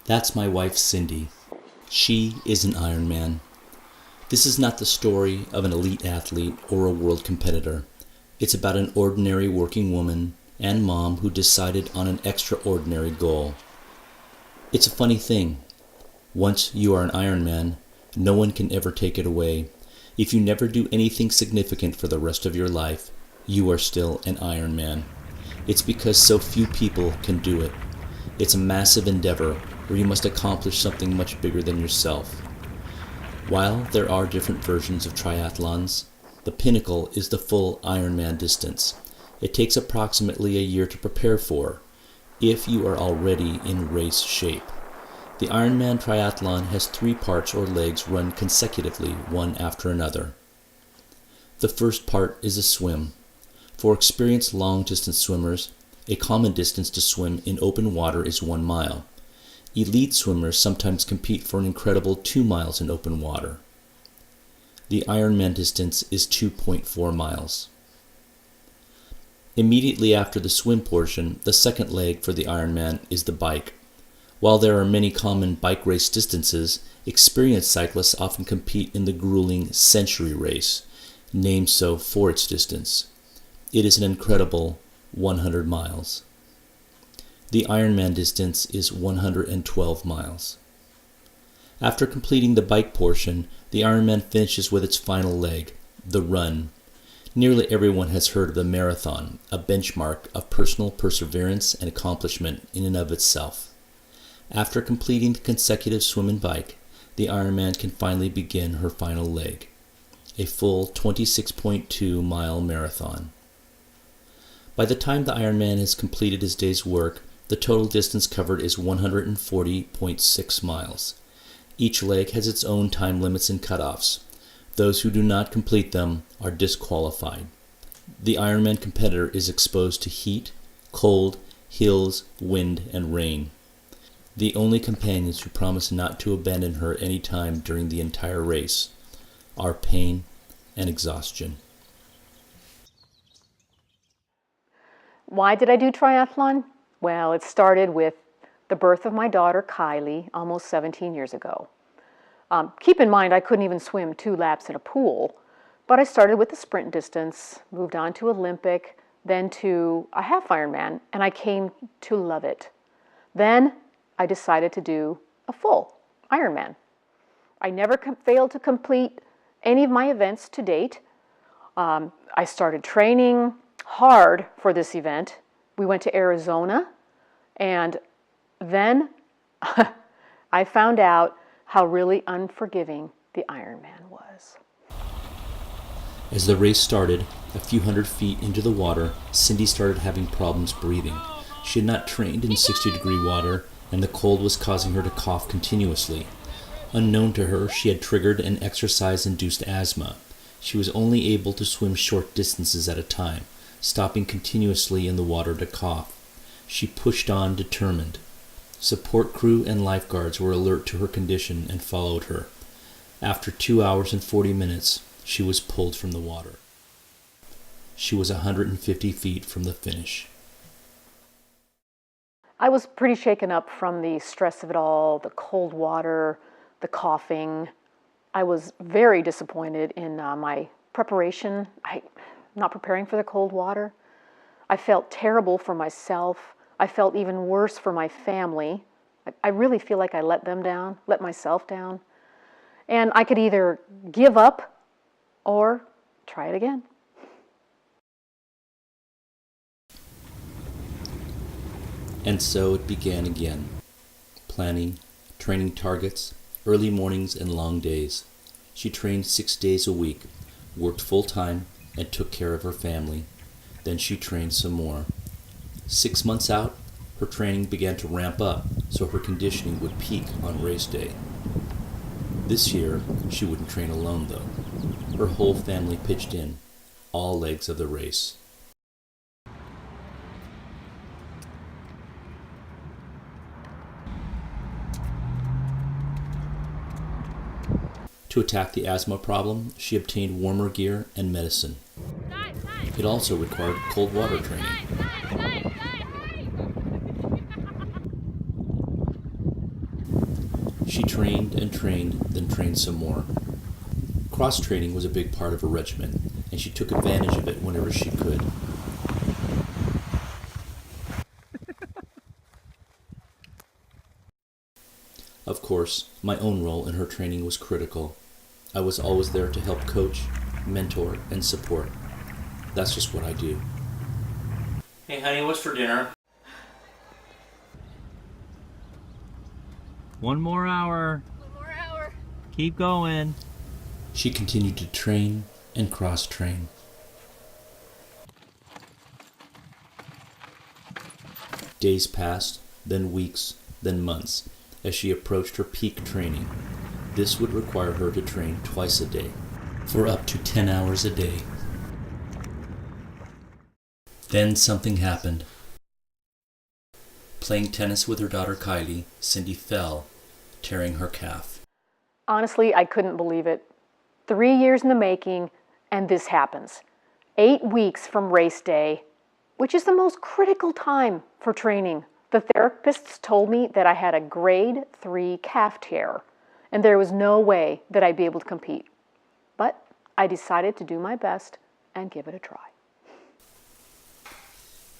That's my wife, Cindy. She is an Ironman. This is not the story of an elite athlete or a world competitor. It's about an ordinary working woman and mom who decided on an extraordinary goal. It's a funny thing. Once you are an Ironman, no one can ever take it away. If you never do anything significant for the rest of your life, you are still an Ironman. It's because so few people can do it. It's a massive endeavor where you must accomplish something much bigger than yourself. While there are different versions of triathlons, the pinnacle is the full Ironman distance. It takes approximately a year to prepare for, if you are already in race shape. The Ironman triathlon has 3 parts or legs run consecutively, one after another. The first part is a swim. For experienced long-distance swimmers, a common distance to swim in open water is 1 mile. Elite swimmers sometimes compete for an incredible 2 miles in open water. The Ironman distance is 2.4 miles. Immediately after the swim portion, the second leg for the Ironman is the bike. While there are many common bike race distances, experienced cyclists often compete in the grueling Century Race, named so for its distance. It is an incredible 100 miles. The Ironman distance is 112 miles. After completing the bike portion, the Ironman finishes with its final leg, the run. Nearly everyone has heard of the marathon, a benchmark of personal perseverance and accomplishment in and of itself. After completing the consecutive swim and bike, the Ironman can finally begin her final leg, a full 26.2 mile marathon. By the time the Ironman has completed his day's work, the total distance covered is 140.6 miles. Each leg has its own time limits and cutoffs. Those who do not complete them are disqualified. The Ironman competitor is exposed to heat, cold, hills, wind, and rain. The only companions who promise not to abandon her any time during the entire race are pain and exhaustion. Why did I do triathlon? Well, it started with the birth of my daughter, Kylie, almost 17 years ago. Keep in mind, I couldn't even swim 2 laps in a pool, but I started with the sprint distance, moved on to Olympic, then to a half Ironman, and I came to love it. Then I decided to do a full Ironman. I never failed to complete any of my events to date. I started training hard for this event. We went to Arizona, and then I found out how really unforgiving the Ironman was. As the race started, a few hundred feet into the water, Cindy started having problems breathing. She had not trained in 60-degree water, and the cold was causing her to cough continuously. Unknown to her, she had triggered an exercise-induced asthma. She was only able to swim short distances at a time, stopping continuously in the water to cough. She pushed on, determined. Support crew and lifeguards were alert to her condition and followed her. After 2 hours and 40 minutes, she was pulled from the water. She was 150 feet from the finish. I was pretty shaken up from the stress of it all, the cold water, the coughing. I was very disappointed in my preparation. Not preparing for the cold water. I felt terrible for myself. I felt even worse for my family. I really feel like I let them down, let myself down. And I could either give up or try it again. And so it began again. Planning, training targets, early mornings and long days. She trained 6 days a week, worked full-time, and took care of her family. Then she trained some more. 6 months out, her training began to ramp up so her conditioning would peak on race day. This year, she wouldn't train alone though. Her whole family pitched in, all legs of the race. To attack the asthma problem, she obtained warmer gear and medicine. It also required cold water training. She trained and trained, then trained some more. Cross-training was a big part of her regimen, and she took advantage of it whenever she could. Of course, my own role in her training was critical. I was always there to help coach, mentor, and support. That's just what I do. Hey honey, what's for dinner? One more hour. Keep going. She continued to train and cross-train. Days passed, then weeks, then months, as she approached her peak training. This would require her to train twice a day, for up to 10 hours a day. Then something happened. Playing tennis with her daughter Kylie, Cindy fell, tearing her calf. Honestly, I couldn't believe it. 3 years in the making, and this happens. 8 weeks from race day, which is the most critical time for training. The therapists told me that I had a grade 3 calf tear, and there was no way that I'd be able to compete. But I decided to do my best and give it a try.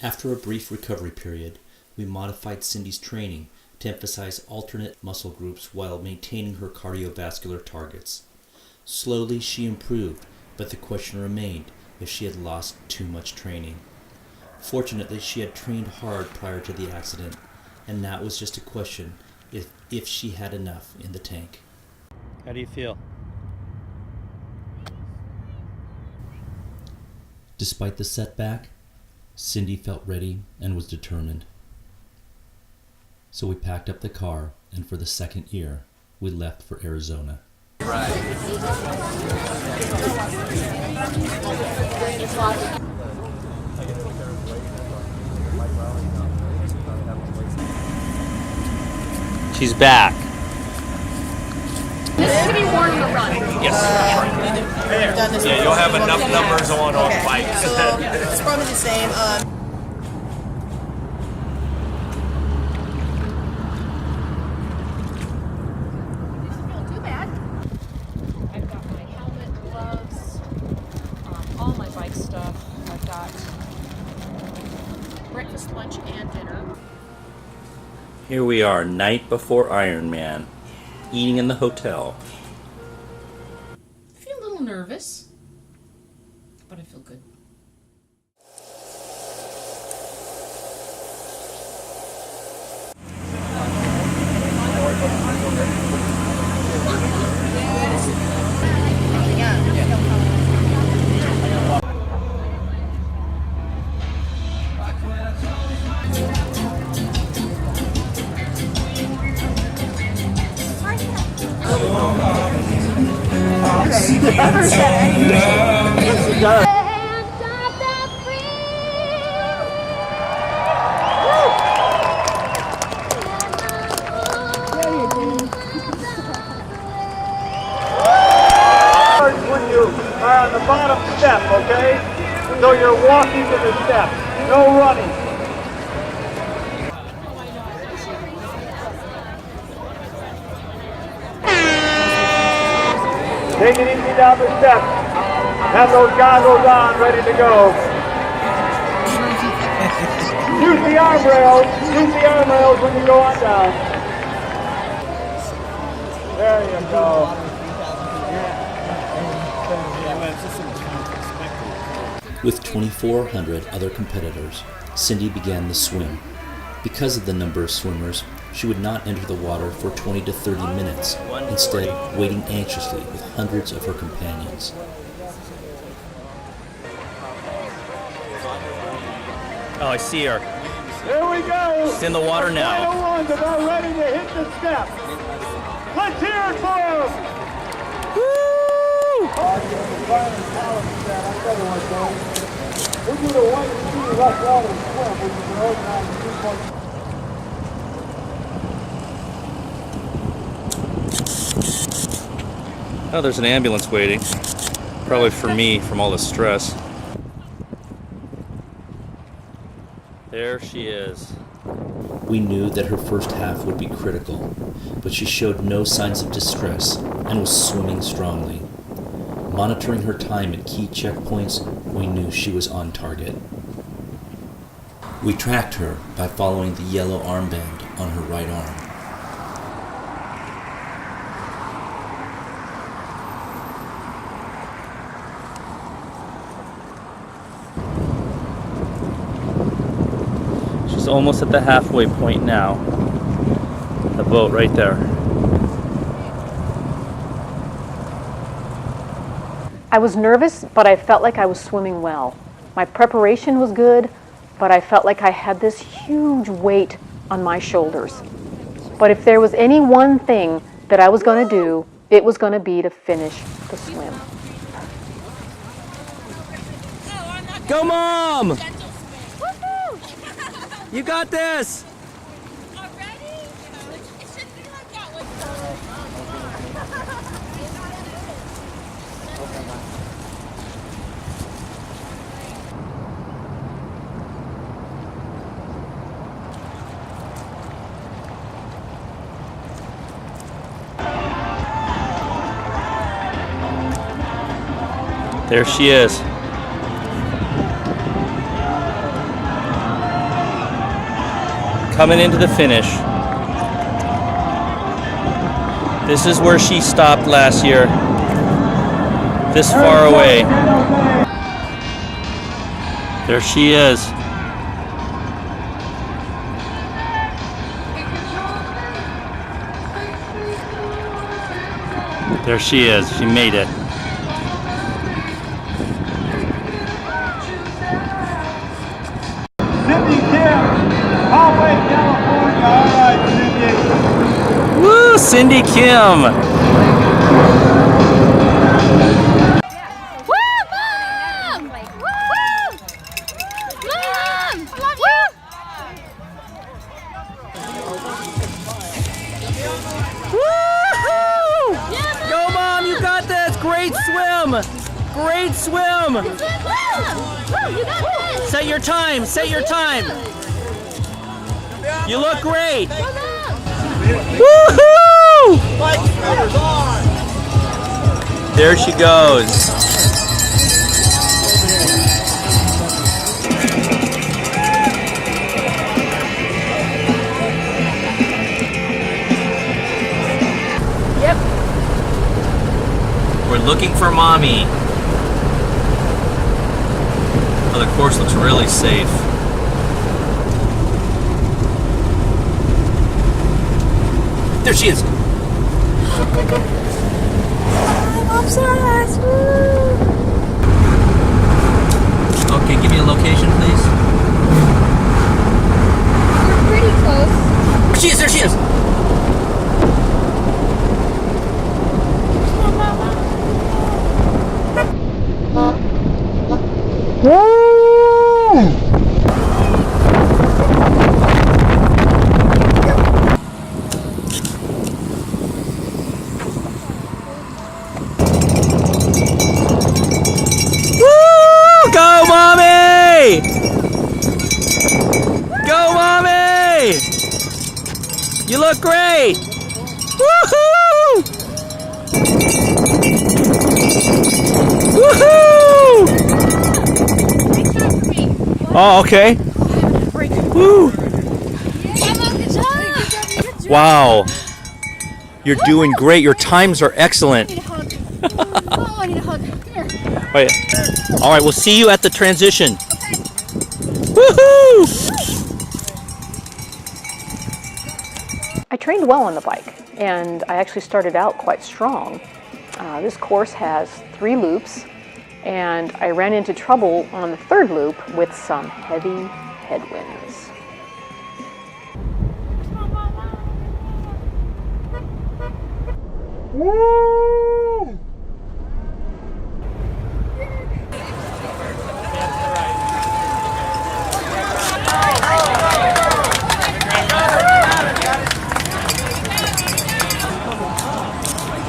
After a brief recovery period, we modified Cindy's training to emphasize alternate muscle groups while maintaining her cardiovascular targets. Slowly she improved, but the question remained if she had lost too much training. Fortunately, she had trained hard prior to the accident, and now it was just a question if she had enough in the tank. How do you feel? Despite the setback, Cindy felt ready and was determined. So we packed up the car, and for the second year, we left for Arizona. She's back. This is to be worn in the run. Yes. Yeah, you'll have enough numbers on bikes. So it's probably the same. Too bad. I've got my helmet, gloves, all my bike stuff. I've got breakfast, lunch, and dinner. Here we are, night before Ironman, eating in the hotel. I feel a little nervous, but I feel good. When you are on the bottom step, okay? So you're walking to the step, no running. Take it easy down the steps. Have those goggles on, ready to go. Use the arm rails. Use the arm rails when you go on down. There you go. With 2,400 other competitors, Cindy began the swim. Because of the number of swimmers, she would not enter the water for 20 to 30 minutes, instead waiting anxiously with hundreds of her companions. Oh, I see her. There we go. She's in the water now. Final one's about ready to hit the step. Let's hear it for him. Woo! We do the 1 and 2 left water swim, which is an organized 2.0. Oh, there's an ambulance waiting. Probably for me, from all the stress. There she is. We knew that her first half would be critical, but she showed no signs of distress and was swimming strongly. Monitoring her time at key checkpoints, we knew she was on target. We tracked her by following the yellow armband on her right arm. She's almost at the halfway point now. The boat right there. I was nervous, but I felt like I was swimming well. My preparation was good, but I felt like I had this huge weight on my shoulders. But if there was any one thing that I was going to do, it was going to be to finish the swim. Go, Mom! You got this! There she is. Coming into the finish. This is where she stopped last year. This far away. There she is. There she is. She made it. Woo, Cindy Kim! Woo, Mom! Woo! Mom! Love you! Woo-hoo! Go, Mom! You got this! Great swim! Great swim! Woo! You got this! Set your time! Set your time! You look great! Woohoo! There she goes. Yep. We're looking for Mommy. Oh, the course looks really safe. There she is. I'm obsessed! Okay, give me a location, please. You're pretty close. There she is. There she is. Go, Mommy! Go, Mommy! You look great! Woohoo! Woohoo! Oh, okay. Woo! Good job! Wow. You're doing great. Your times are excellent. I need a hug. Oh, I need a hug. Come here. Wait. All right, we'll see you at the transition. Woohoo! I trained well on the bike, and I actually started out quite strong. This course has 3 loops, and I ran into trouble on the 3rd loop with some heavy headwinds.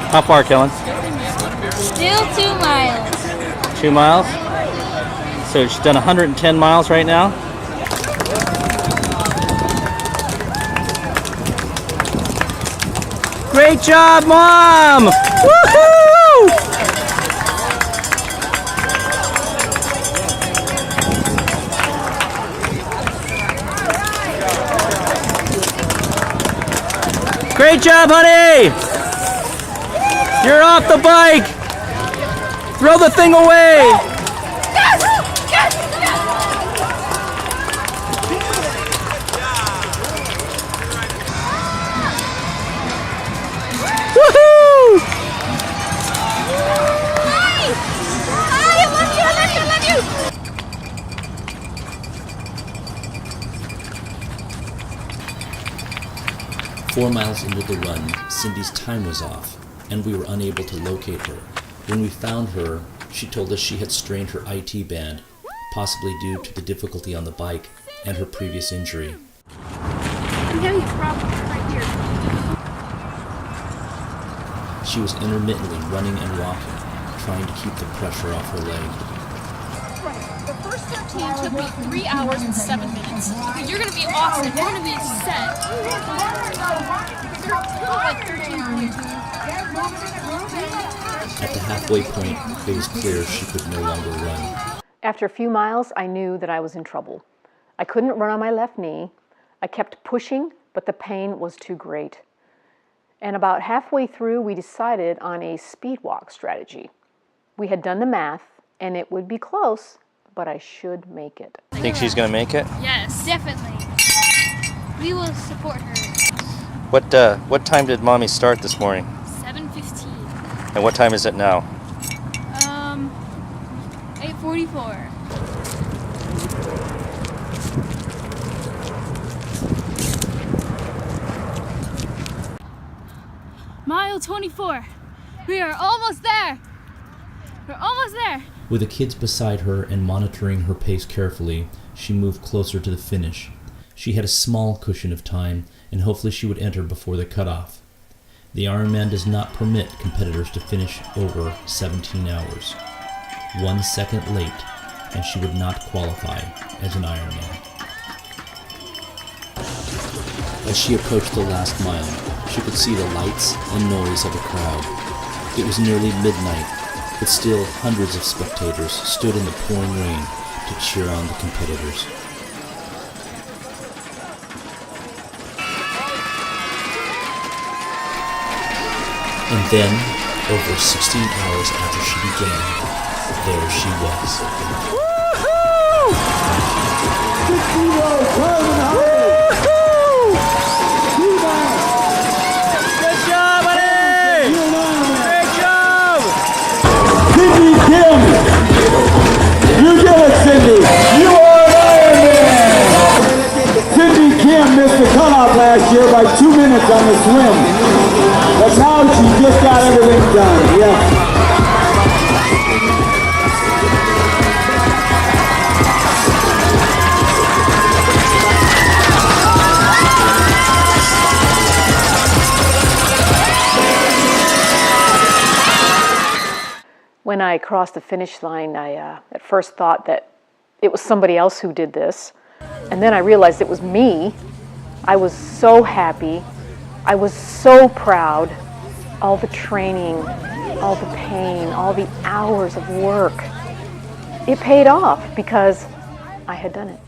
How far, Kellen? Still 2 miles. 2 miles? So she's done 110 miles right now? Great job, Mom! Woohoo! Great job, honey! You're off the bike! Throw the thing away! Woohoo! I love you, I love you, I love you! 4 miles into the run, Cindy's time was off, and we were unable to locate her. When we found her, she told us she had strained her IT band, possibly due to the difficulty on the bike and her previous injury. I'm having a problem right here. She was intermittently running and walking, trying to keep the pressure off her leg. The first 13 took me 3 hours and 7 minutes. You're going to be awesome. You're going to be set. Like 13:42. At the halfway point, it was clear she could no longer run. After a few miles, I knew that I was in trouble. I couldn't run on my left knee. I kept pushing, but the pain was too great. And about halfway through, we decided on a speed walk strategy. We had done the math, and it would be close, but I should make it. Think she's gonna make it? Yes, definitely. We will support her. What time did Mommy start this morning? 7:15. And what time is it now? 8:44. Mile 24. We are almost there. We're almost there. With the kids beside her and monitoring her pace carefully, she moved closer to the finish. She had a small cushion of time, and hopefully she would enter before the cutoff. The Ironman does not permit competitors to finish over 17 hours. 1 second late, and she would not qualify as an Ironman. As she approached the last mile, she could see the lights and noise of a crowd. It was nearly midnight, but still hundreds of spectators stood in the pouring rain to cheer on the competitors. And then, over 16 hours after she began, there she was. Woohoo! Good job, buddy! Great job! Cindy Kim! You did it, Cindy! You are an Ironman! Cindy Kim missed the cutoff last year by 2 minutes on the swim. But now she just got everything done, yeah. When I crossed the finish line, I at first thought that it was somebody else who did this. And then I realized it was me. I was so happy. I was so proud. All the training, all the pain, all the hours of work. It paid off because I had done it.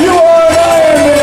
You are an Ironman!